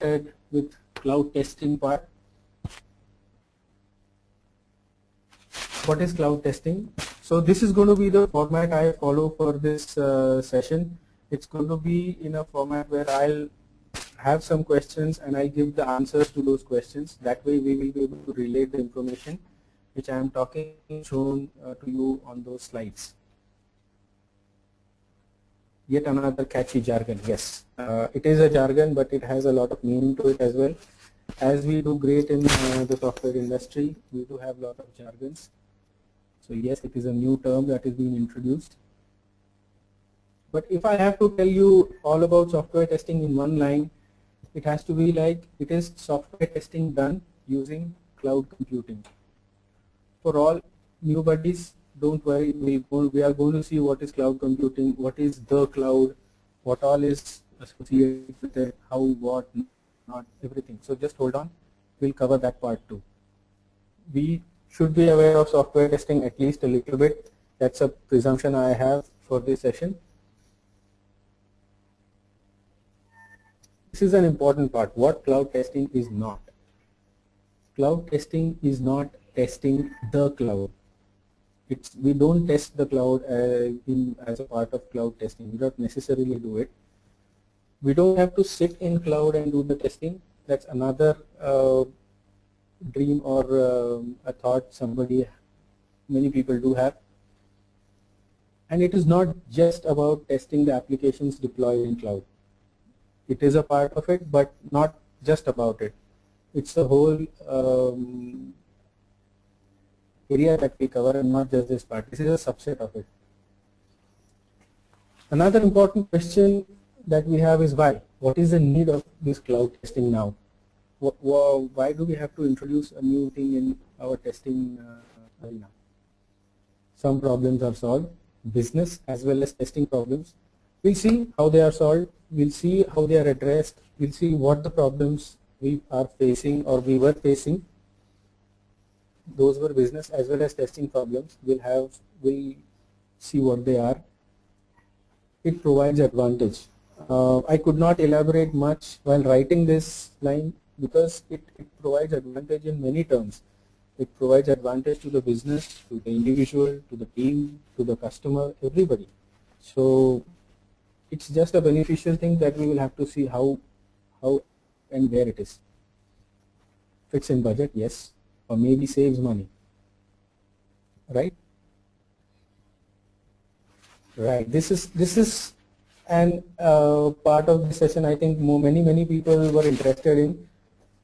with cloud testing part. What is cloud testing? So this is going to be the format I follow for this session. It's going to be in a format where I'll have some questions and I'll give the answers to those questions. That way we will be able to relate the information which I am talking shown to you on those slides. Yet another catchy jargon. Yes, it is a jargon, but it has a lot of meaning to it as well. As we do great in the software industry, we do have a lot of jargons. So yes, it is a new term that is being introduced. But if I have to tell you all about software testing in one line, it has to be like it is software testing done using cloud computing. For all new buddies, don't worry, we are going to see what is cloud computing, what is the cloud, what all is associated with it, how, what, not, everything. So just hold on, we'll cover that part too. We should be aware of software testing at least a little bit. That's a presumption I have for this session. This is an important part. What cloud testing is not. Cloud testing is not testing the cloud. We don't test the cloud as a part of cloud testing. We don't necessarily do it. We don't have to sit in cloud and do the testing. That's another dream or a thought many people do have. And it is not just about testing the applications deployed in cloud. It is a part of it, but not just about it. It's the whole area that we cover and not just this part. This is a subset of it. Another important question that we have is why? What is the need of this cloud testing now? Why do we have to introduce a new thing in our testing arena? Some problems are solved, business as well as testing problems. We'll see how they are solved. We'll see how they are addressed. We'll see what the problems we are facing or we were facing. Those were business as well as testing problems. We'll see what they are. It provides advantage. I could not elaborate much while writing this line because it provides advantage in many terms. It provides advantage to the business, to the individual, to the team, to the customer, everybody. So it's just a beneficial thing that we will have to see how and where it is. Fits in budget, yes, or maybe saves money, right? Right. This is an part of the session I think many people were interested in.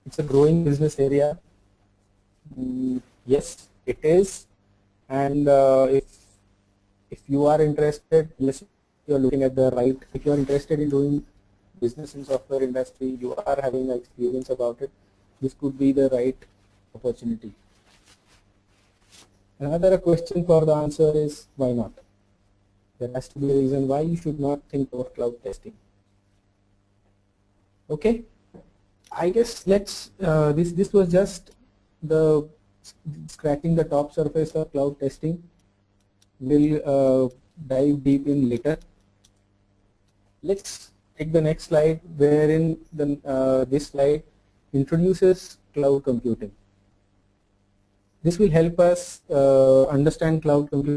It's a growing business area. Yes, it is, and if you are interested, yes, you are looking at the right. If you are interested in doing business in software industry, you are having an experience about it, this could be the right opportunity. Another question for the answer is why not? There has to be a reason why you should not think of cloud testing. Okay, I guess let's this was just the scratching the top surface of cloud testing. We'll dive deep in later. Let's take the next slide, wherein this slide introduces cloud computing. This will help us understand cloud computing